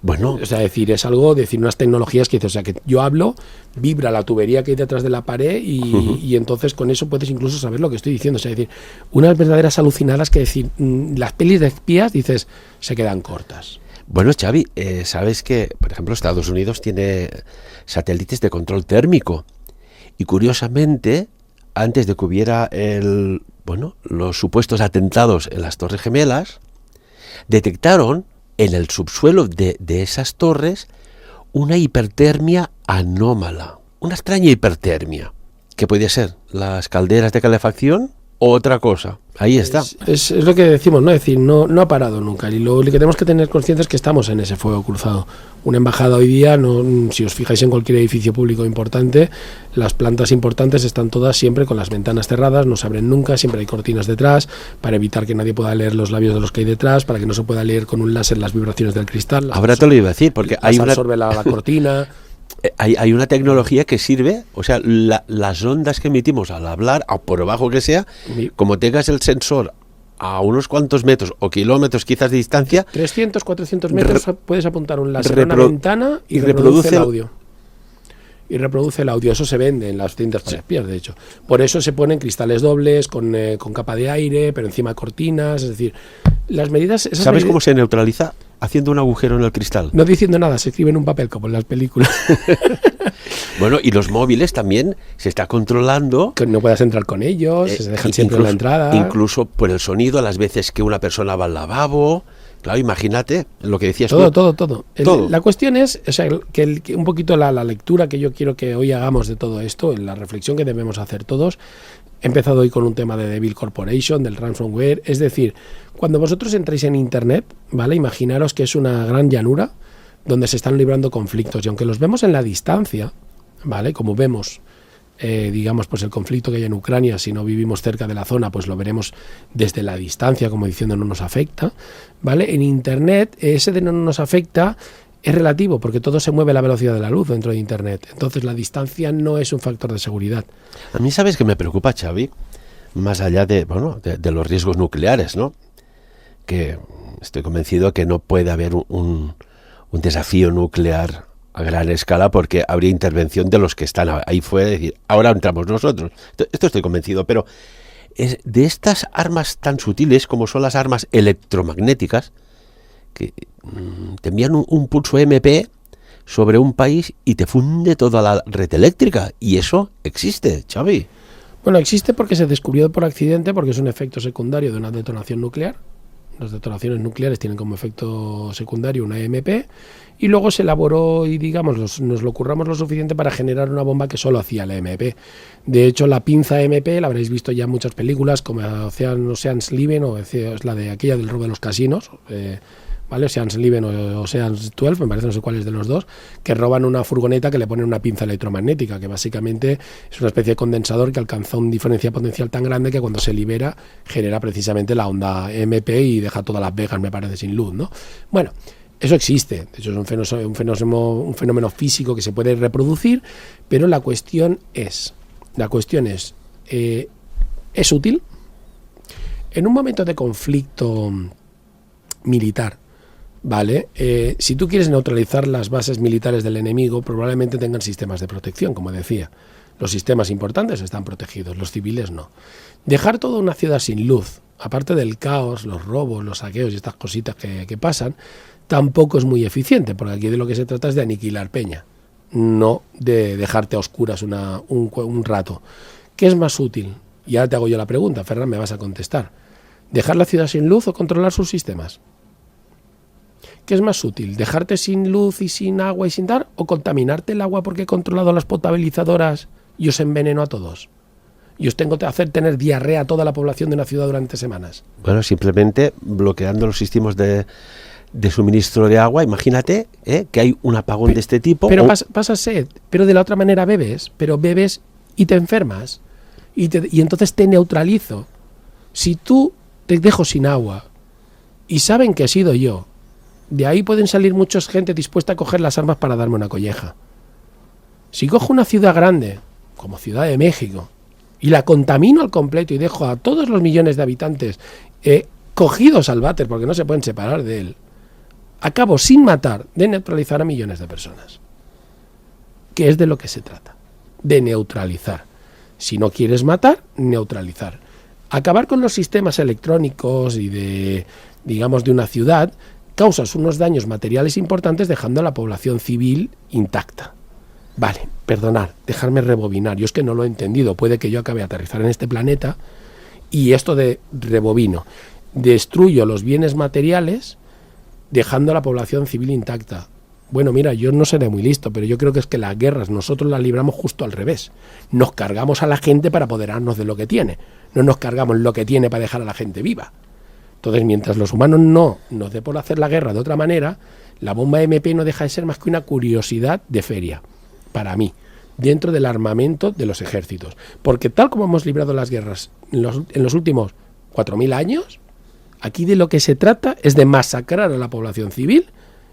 Bueno, o sea, es algo, unas tecnologías que dice, o sea, que yo hablo, vibra la tubería que hay detrás de la pared y entonces con eso puedes incluso saber lo que estoy diciendo. O sea, decir, unas verdaderas alucinadas que decir, las pelis de espías, dices, se quedan cortas. Bueno, Xavi, sabes que, por ejemplo, Estados Unidos tiene satélites de control térmico y curiosamente, antes de que hubiera los supuestos atentados en las Torres Gemelas, detectaron en el subsuelo de esas torres una hipertermia anómala, una extraña hipertermia. ¿Qué podía ser? ¿Las calderas de calefacción? otra cosa. Ahí está. Es lo que decimos, ¿no? Es decir, no ha parado nunca. Y lo que tenemos que tener consciente es que estamos en ese fuego cruzado. Una embajada hoy día, si os fijáis en cualquier edificio público importante, las plantas importantes están todas siempre con las ventanas cerradas, no se abren nunca, siempre hay cortinas detrás, para evitar que nadie pueda leer los labios de los que hay detrás, para que no se pueda leer con un láser las vibraciones del cristal. Ahora te lo iba a decir, porque hay una... absorbe la cortina... Hay una tecnología que sirve, o sea, las ondas que emitimos al hablar, a por bajo que sea, como tengas el sensor a unos cuantos metros o kilómetros quizás de distancia... 300, 400 metros puedes apuntar un láser a una ventana y reproduce el audio. Y reproduce el audio. Eso se vende en las cintas para espías, de hecho. Por eso se ponen cristales dobles, con capa de aire, pero encima cortinas, es decir, las medidas... ¿Sabes cómo se neutraliza? Haciendo un agujero en el cristal. No diciendo nada, se escribe en un papel, como en las películas. Bueno, y los móviles también se está controlando. Que no puedas entrar con ellos, se dejan siempre en la entrada. Incluso por el sonido, las veces que una persona va al lavabo. Claro, imagínate lo que decías tú. Todo. La cuestión es, o sea, que un poquito la lectura que yo quiero que hoy hagamos de todo esto, la reflexión que debemos hacer todos. He empezado hoy con un tema de Devil Corporation, del ransomware. Es decir, cuando vosotros entráis en Internet, ¿vale? Imaginaros que es una gran llanura donde se están librando conflictos. Y aunque los vemos en la distancia, ¿vale? Como vemos, digamos, pues el conflicto que hay en Ucrania, si no vivimos cerca de la zona, pues lo veremos desde la distancia, como diciendo no nos afecta, ¿vale? En Internet, ese de no nos afecta es relativo, porque todo se mueve a la velocidad de la luz dentro de Internet. Entonces la distancia no es un factor de seguridad. A mí, ¿sabes qué me preocupa, Xavi? Más allá de los riesgos nucleares, ¿no? Que estoy convencido que no puede haber un desafío nuclear a gran escala, porque habría intervención de los que están ahí fuera, es decir, ahora entramos nosotros. Esto estoy convencido, pero es de estas armas tan sutiles como son las armas electromagnéticas, que te envían un pulso MP sobre un país y te funde toda la red eléctrica. Y eso existe, Xavi. Bueno, existe porque se descubrió por accidente, porque es un efecto secundario de una detonación nuclear. Las detonaciones nucleares tienen como efecto secundario una EMP, y luego se elaboró y, digamos, nos lo curramos lo suficiente para generar una bomba que solo hacía la EMP. De hecho, la pinza EMP la habréis visto ya en muchas películas, como Ocean's 11, o es la de aquella del robo de los casinos, ¿vale? Ocean's 11 o Ocean's 12, me parece, no sé cuál es de los dos, que roban una furgoneta que le ponen una pinza electromagnética, que básicamente es una especie de condensador que alcanza un diferencia potencial tan grande que cuando se libera genera precisamente la onda EMP y deja todas Las Vegas, me parece, sin luz, ¿no? Bueno, eso existe, de hecho es un fenómeno físico que se puede reproducir, pero la cuestión es, ¿es útil? En un momento de conflicto militar, ¿vale? Si tú quieres neutralizar las bases militares del enemigo, probablemente tengan sistemas de protección, como decía. Los sistemas importantes están protegidos, los civiles no. Dejar toda una ciudad sin luz, aparte del caos, los robos, los saqueos y estas cositas que pasan, tampoco es muy eficiente, porque aquí de lo que se trata es de aniquilar peña, no de dejarte a oscuras un rato. ¿Qué es más útil? Y ahora te hago yo la pregunta, Ferran, me vas a contestar. ¿Dejar la ciudad sin luz o controlar sus sistemas? ¿Qué es más útil? ¿Dejarte sin luz y sin agua y sin dar? ¿O contaminarte el agua porque he controlado las potabilizadoras y os enveneno a todos? Y os tengo que hacer tener diarrea a toda la población de una ciudad durante semanas. Bueno, simplemente bloqueando los sistemas de suministro de agua. Imagínate que hay un apagón de este tipo. Pero pasas sed, pero de la otra manera bebes y te enfermas. Y entonces te neutralizo. Si tú te dejo sin agua y saben que he sido yo, de ahí pueden salir mucha gente dispuesta a coger las armas para darme una colleja. Si cojo una ciudad grande, como Ciudad de México, y la contamino al completo y dejo a todos los millones de habitantes cogidos al váter porque no se pueden separar de él, acabo sin matar de neutralizar a millones de personas. Que es de lo que se trata, de neutralizar. Si no quieres matar, neutralizar. Acabar con los sistemas electrónicos y de una ciudad, causas unos daños materiales importantes dejando a la población civil intacta. Vale, perdonad, dejarme rebobinar. Yo es que no lo he entendido. Puede que yo acabe de aterrizar en este planeta y esto de rebobino. Destruyo los bienes materiales dejando a la población civil intacta. Bueno, mira, yo no seré muy listo, pero yo creo que es que las guerras nosotros las libramos justo al revés. Nos cargamos a la gente para apoderarnos de lo que tiene. No nos cargamos lo que tiene para dejar a la gente viva. Entonces, mientras los humanos no nos dé por hacer la guerra de otra manera, la bomba MP no deja de ser más que una curiosidad de feria, para mí, dentro del armamento de los ejércitos. Porque tal como hemos librado las guerras en los últimos 4.000 años, aquí de lo que se trata es de masacrar a la población civil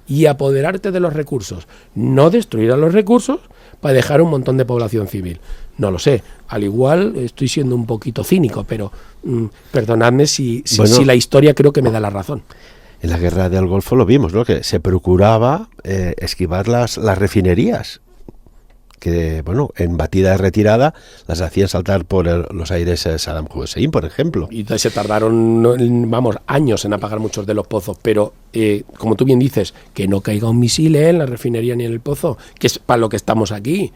y apoderarte de los recursos, no destruir a los recursos para dejar un montón de población civil. No lo sé, al igual estoy siendo un poquito cínico, pero perdonadme si la historia creo que me da la razón. En la guerra del Golfo lo vimos, ¿no? Que se procuraba esquivar las refinerías, que, bueno, en batida de retirada las hacían saltar por los aires Saddam Hussein, por ejemplo. Y se tardaron, años en apagar muchos de los pozos, pero como tú bien dices, que no caiga un misil en la refinería ni en el pozo, que es para lo que estamos aquí.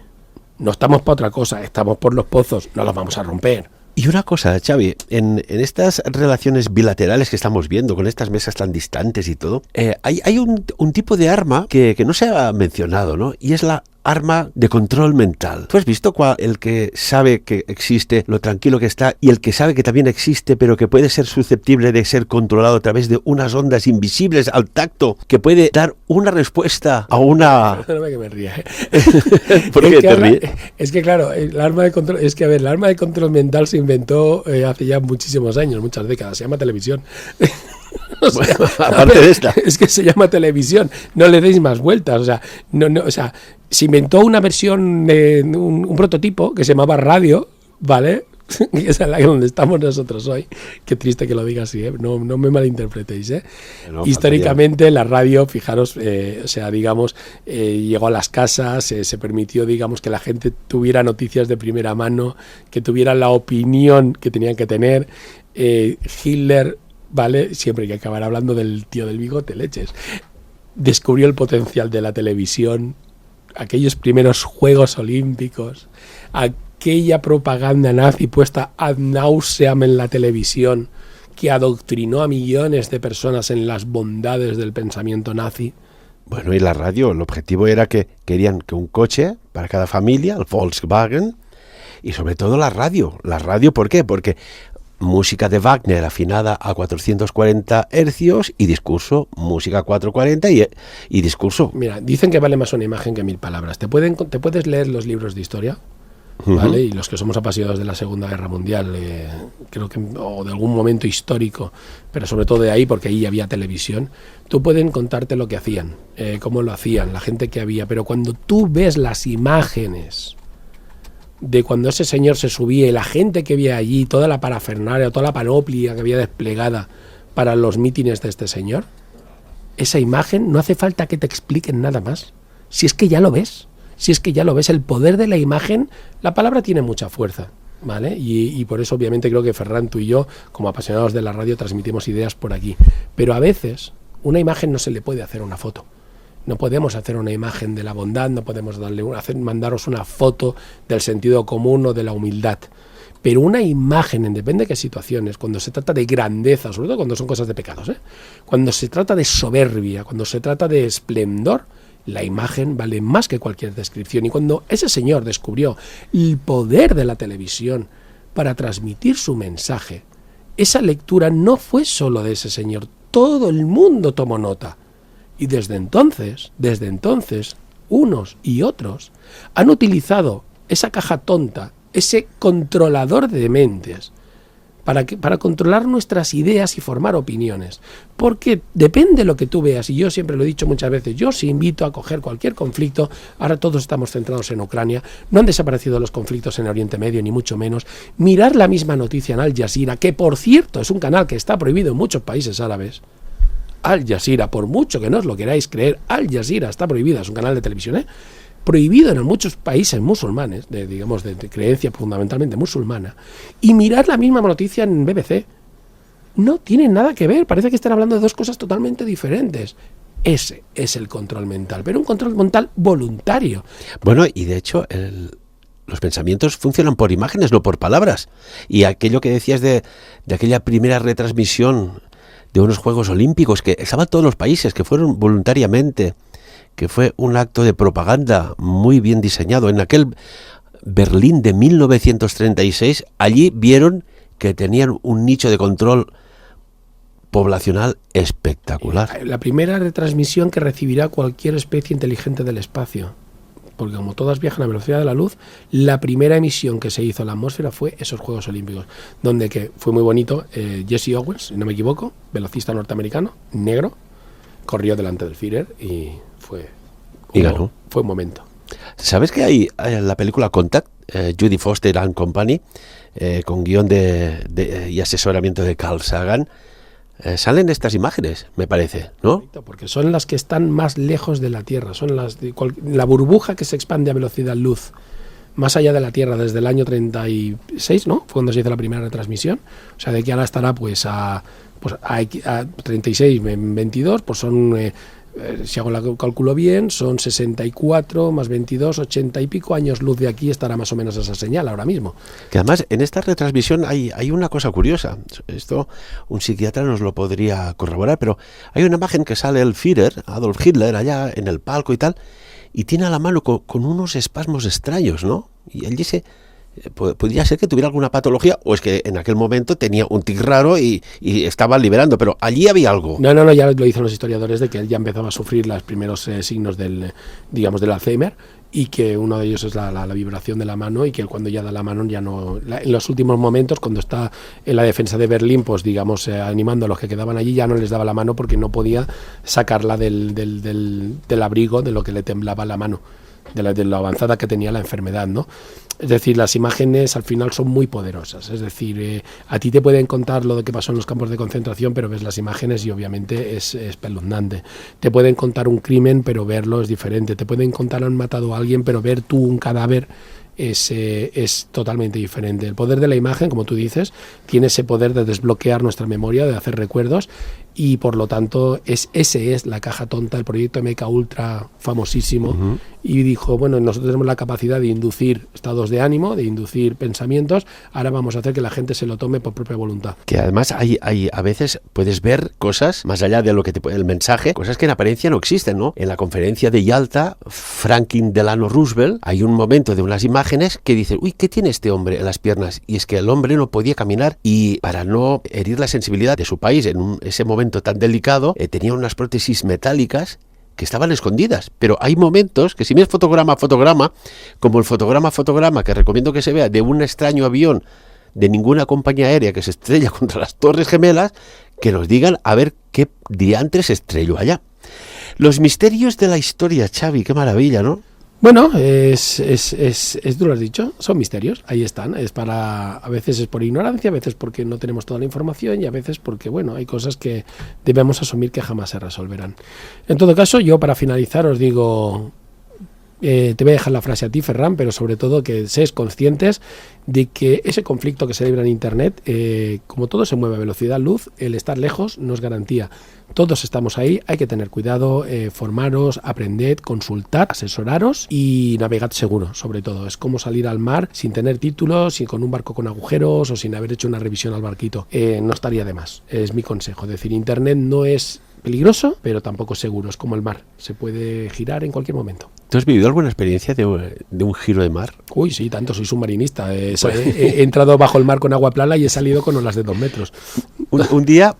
No estamos para otra cosa, estamos por los pozos, no los vamos a romper. Y una cosa, Xavi, en estas relaciones bilaterales que estamos viendo, con estas mesas tan distantes y todo, hay un tipo de arma que no se ha mencionado, ¿no? Y es la arma de control mental. ¿Tú has visto el que sabe que existe, lo tranquilo que está, y el que sabe que también existe, pero que puede ser susceptible de ser controlado a través de unas ondas invisibles al tacto, que puede dar una respuesta a una... Perdóname que me ría, ¿Por qué te ríes? Es que claro, el arma de control, el arma de control mental se inventó hace ya muchísimos años, muchas décadas, se llama televisión. O sea, bueno, aparte de esta. Es que se llama televisión, no le deis más vueltas. O sea, se inventó una versión, un prototipo que se llamaba radio, ¿vale? Que es la donde estamos nosotros hoy. Qué triste que lo diga así, ¿eh? No me malinterpretéis, ¿eh? No, históricamente la radio, fijaros, llegó a las casas, se permitió, digamos, que la gente tuviera noticias de primera mano, que tuviera la opinión que tenían que tener. Hitler, ¿vale? Siempre hay que acabar hablando del tío del bigote, leches. Descubrió el potencial de la televisión, aquellos primeros Juegos Olímpicos, aquella propaganda nazi puesta ad nauseam en la televisión que adoctrinó a millones de personas en las bondades del pensamiento nazi. Bueno, y la radio, el objetivo era que querían que un coche para cada familia, el Volkswagen, y sobre todo la radio. La radio, ¿por qué? Porque música de Wagner afinada a 440 hercios y discurso, música 440 y discurso. Mira, dicen que vale más una imagen que 1000 palabras. ¿Te puedes leer los libros de historia? ¿Vale? Y los que somos apasionados de la Segunda Guerra Mundial, creo que, o de algún momento histórico, pero sobre todo de ahí, porque ahí había televisión, tú pueden contarte lo que hacían, cómo lo hacían, la gente que había, pero cuando tú ves las imágenes de cuando ese señor se subía y la gente que había allí, toda la parafernalia, toda la panoplia que había desplegada para los mítines de este señor, esa imagen no hace falta que te expliquen nada más, si es que ya lo ves. Si es que ya lo ves, el poder de la imagen, la palabra tiene mucha fuerza, ¿vale? Y por eso obviamente creo que Ferran, tú y yo, como apasionados de la radio, transmitimos ideas por aquí. Pero a veces una imagen no se le puede hacer una foto. No podemos hacer una imagen de la bondad, no podemos mandaros una foto del sentido común o de la humildad. Pero una imagen, en depende de qué situaciones, cuando se trata de grandeza, sobre todo cuando son cosas de pecados, cuando se trata de soberbia, cuando se trata de esplendor, la imagen vale más que cualquier descripción. Y cuando ese señor descubrió el poder de la televisión para transmitir su mensaje, esa lectura no fue solo de ese señor, todo el mundo tomó nota. Y desde entonces, unos y otros han utilizado esa caja tonta, ese controlador de mentes, para controlar nuestras ideas y formar opiniones. Porque depende de lo que tú veas, y yo siempre lo he dicho muchas veces, yo os invito a coger cualquier conflicto, ahora todos estamos centrados en Ucrania, no han desaparecido los conflictos en Oriente Medio, ni mucho menos, mirar la misma noticia en Al Jazeera, que por cierto es un canal que está prohibido en muchos países árabes. Al Jazeera, por mucho que no os lo queráis creer, Al Jazeera está prohibida, es un canal de televisión, prohibido en muchos países musulmanes, de creencia fundamentalmente musulmana, y mirar la misma noticia en BBC. No tienen nada que ver, parece que están hablando de dos cosas totalmente diferentes. Ese es el control mental, pero un control mental voluntario. Bueno, y de hecho los pensamientos funcionan por imágenes, no por palabras. Y aquello que decías de aquella primera retransmisión de unos Juegos Olímpicos, que estaban todos los países, que fueron voluntariamente, que fue un acto de propaganda muy bien diseñado. En aquel Berlín de 1936, allí vieron que tenían un nicho de control poblacional espectacular. La primera retransmisión que recibirá cualquier especie inteligente del espacio. Porque como todas viajan a velocidad de la luz, la primera emisión que se hizo a la atmósfera fue esos Juegos Olímpicos, donde que fue muy bonito, Jesse Owens, si no me equivoco, velocista norteamericano, negro, corrió delante del Führer y ganó. Fue un momento. ¿Sabes que hay en la película Contact, Judy Foster and Company, con guión y asesoramiento de Carl Sagan, salen estas imágenes, me parece, ¿no? Porque son las que están más lejos de la Tierra, son la burbuja que se expande a velocidad luz más allá de la Tierra desde el año 36, ¿no? Fue cuando se hizo la primera retransmisión. O sea, de que ahora estará pues a 36, 22, pues son, si hago el cálculo bien, son 64 más 22, 80 y pico años luz de aquí estará más o menos esa señal ahora mismo. Que además en esta retransmisión hay una cosa curiosa. Esto un psiquiatra nos lo podría corroborar, pero hay una imagen que sale el Führer, Adolf Hitler, allá en el palco y tal, y tiene a la mano con unos espasmos extraños, ¿no? Y él dice, podría ser que tuviera alguna patología, o es que en aquel momento tenía un tic raro y estaba liberando, pero allí había algo. No, ya lo dicen los historiadores, de que él ya empezaba a sufrir los primeros signos del Alzheimer, y que uno de ellos es la vibración de la mano, y que él cuando ya da la mano ya no... en los últimos momentos, cuando está en la defensa de Berlín, pues digamos, animando a los que quedaban allí, ya no les daba la mano porque no podía sacarla del abrigo de lo que le temblaba la mano, de lo avanzada que tenía la enfermedad, ¿no? Es decir, las imágenes al final son muy poderosas. Es decir, a ti te pueden contar lo de que pasó en los campos de concentración, pero ves las imágenes y obviamente es espeluznante. Te pueden contar un crimen, pero verlo es diferente. Te pueden contar han matado a alguien, pero ver tú un cadáver es totalmente diferente. El poder de la imagen, como tú dices, tiene ese poder de desbloquear nuestra memoria, de hacer recuerdos, y por lo tanto ese es la caja tonta, el proyecto MK Ultra famosísimo. Uh-huh. Y dijo, bueno, nosotros tenemos la capacidad de inducir estados de ánimo, de inducir pensamientos, ahora vamos a hacer que la gente se lo tome por propia voluntad. Que además hay a veces puedes ver cosas, más allá de lo que el mensaje, cosas que en apariencia no existen, ¿no? En la conferencia de Yalta, Franklin Delano Roosevelt, hay un momento de unas imágenes que dice, uy, ¿qué tiene este hombre en las piernas? Y es que el hombre no podía caminar, y para no herir la sensibilidad de su país en ese momento tan delicado, tenía unas prótesis metálicas que estaban escondidas, pero hay momentos que si ves fotograma a fotograma, como el fotograma que recomiendo que se vea, de un extraño avión de ninguna compañía aérea que se estrella contra las Torres Gemelas, que nos digan a ver qué diantres estrelló allá. Los misterios de la historia, Xavi, qué maravilla, ¿no? Bueno, tú lo has dicho, son misterios, ahí están, a veces es por ignorancia, a veces porque no tenemos toda la información, y a veces porque, bueno, hay cosas que debemos asumir que jamás se resolverán. En todo caso, yo para finalizar os digo, te voy a dejar la frase a ti, Ferran, pero sobre todo que seáis conscientes de que ese conflicto que se libra en Internet, como todo se mueve a velocidad luz, el estar lejos no es garantía. Todos estamos ahí, hay que tener cuidado, formaros, aprended, consultad, asesoraros y navegad seguro, sobre todo. Es como salir al mar sin tener títulos, sin con un barco con agujeros o sin haber hecho una revisión al barquito. No estaría de más, es mi consejo. Es decir, Internet no es peligroso, pero tampoco seguro, es como el mar, se puede girar en cualquier momento. ¿Tú has vivido alguna experiencia de un giro de mar? Uy, sí, tanto, soy submarinista. He entrado bajo el mar con agua plana y he salido con olas de 2 metros. Un día,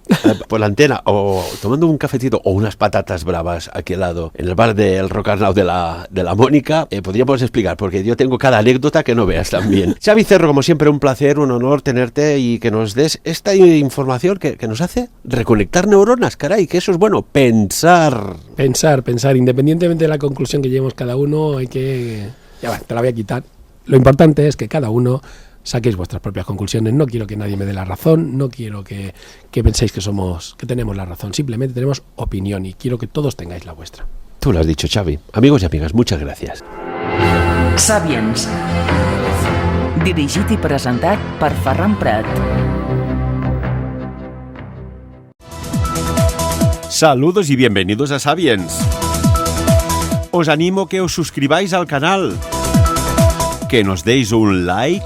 por la antena, o tomando un cafetito o unas patatas bravas aquí al lado, en el bar del Rock Arnau de la Mónica, podríamos explicar, porque yo tengo cada anécdota que no veas también. Xavi Cerro, como siempre, un placer, un honor tenerte y que nos des esta información que nos hace reconectar neuronas, caray, que eso es bueno, pensar. Pensar, independientemente de la conclusión que llevemos cada uno, hay que... Ya va, te la voy a quitar. Lo importante es que cada uno saquéis vuestras propias conclusiones. No quiero que nadie me dé la razón, no quiero que penséis que tenemos la razón, simplemente tenemos opinión y quiero que todos tengáis la vuestra. Tú lo has dicho, Xavi. Amigos y amigas, muchas gracias. Sapiens. Dirigit i presentat per Ferran Prat. Saludos y bienvenidos a Sapiens. Os animo que os suscribáis al canal, que nos deis un like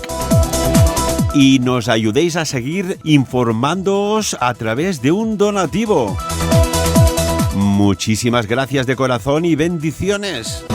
y nos ayudéis a seguir informándoos a través de un donativo. Muchísimas gracias de corazón y bendiciones.